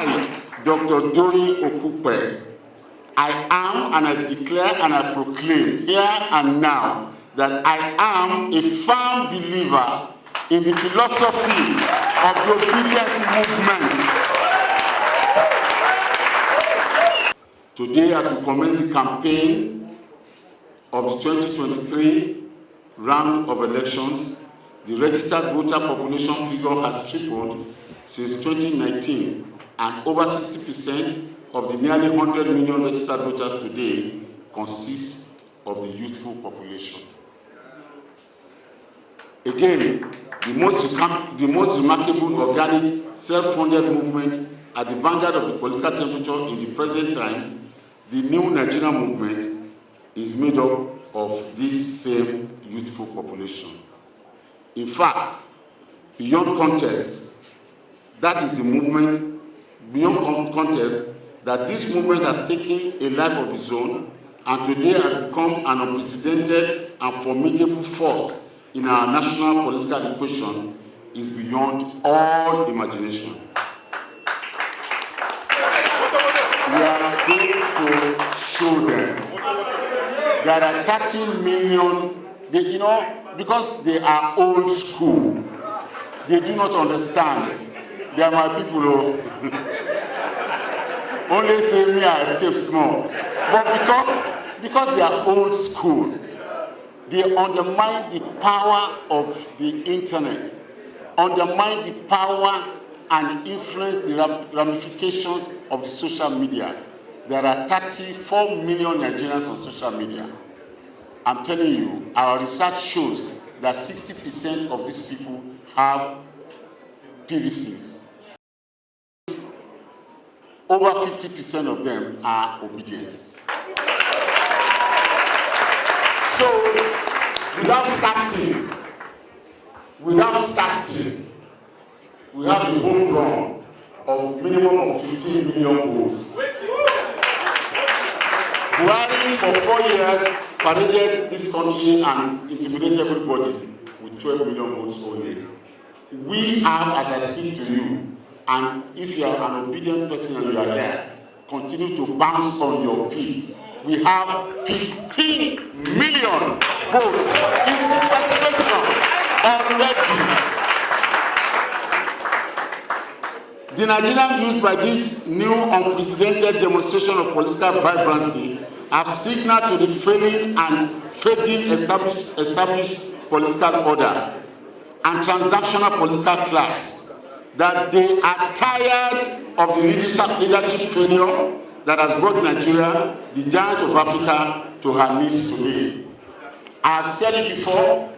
I, Dr. Doyin Okupe, I am and I declare and I proclaim here and now that I am a firm believer in the philosophy of the Obidient movement. Today, as we commence the campaign of the 2023 round of elections, the registered voter population figure has tripled since 2019, and over 60% of the nearly 100 million registered voters today consist of the youthful population. Again, the most remarkable organic, self-funded movement at the vanguard of the political temperature in the present time, the new Nigerian movement, is made up of this same youthful population. In fact, beyond contest, that is the movement, beyond contest, that this movement has taken a life of its own and today has become an unprecedented and formidable force in our national political equation is beyond all imagination. We are going to show them. There are 30 million, because they are old school, they do not understand. They are my people. Only say me I escape small. But because they are old school, they undermine the power of the internet, undermine the power and influence the ramifications of the social media. There are 34 million Nigerians on social media. I'm telling you, our research shows that 60% of these people have PVCs. Over 50% of them are obedience. So, without starting, we have the home run of minimum of 15 million votes. Buhari, for 4 years, paraded this country and intimidated everybody with 12 million votes only. We have, as I speak to you, and if you are an obedient person and you are there, continue to bounce on your feet. We have 15 million votes in sequestration already. The Nigerian youth, by this new unprecedented demonstration of political vibrancy, have signaled to the failing and fading established political order and transactional political class that they are tired of the leadership failure that has brought Nigeria, the giant of Africa, to her knees today. I have said it before,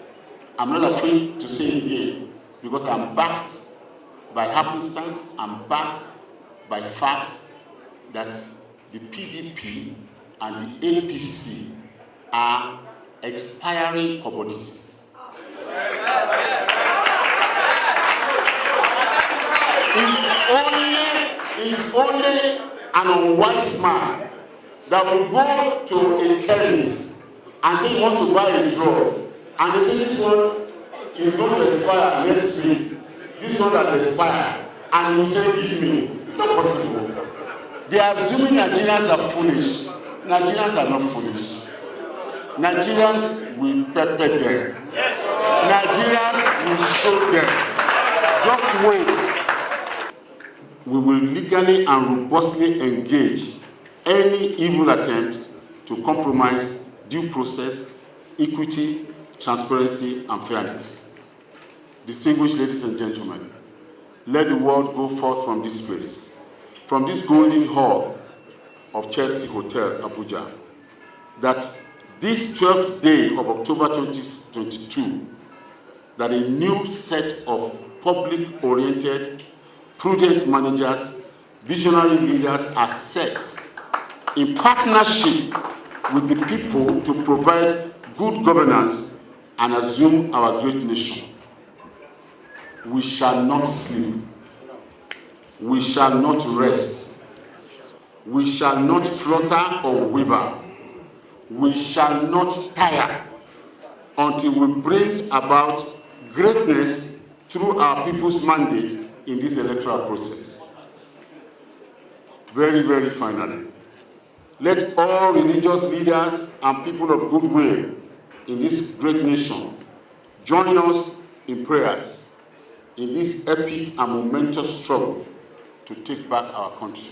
I'm not afraid to say it again, because I'm backed by happenstance, I'm backed by facts that the PDP and the APC are expiring commodities. It's only an unwise man that will go to a chemist and say he wants to buy a drug, and they say this one is going to expire next week, this one has expired, and you say give me. It's not possible. They are assuming Nigerians are foolish. Nigerians are not foolish. Nigerians will pepper them. Nigerians will show them. Just wait. We will legally and robustly engage any evil attempt to compromise due process, equity, transparency, and fairness. Distinguished ladies and gentlemen, let the world go forth from this place, from this golden hall of Chelsea Hotel, Abuja, that this 12th day of October 2022, that a new set of public-oriented, prudent managers, visionary leaders are set in partnership with the people to provide good governance and assume our great nation. We shall not sleep. We shall not rest. We shall not flutter or waver. We shall not tire until we bring about greatness through our people's mandate in this electoral process. Very, very finally, let all religious leaders and people of goodwill in this great nation join us in prayers in this epic and momentous struggle to take back our country.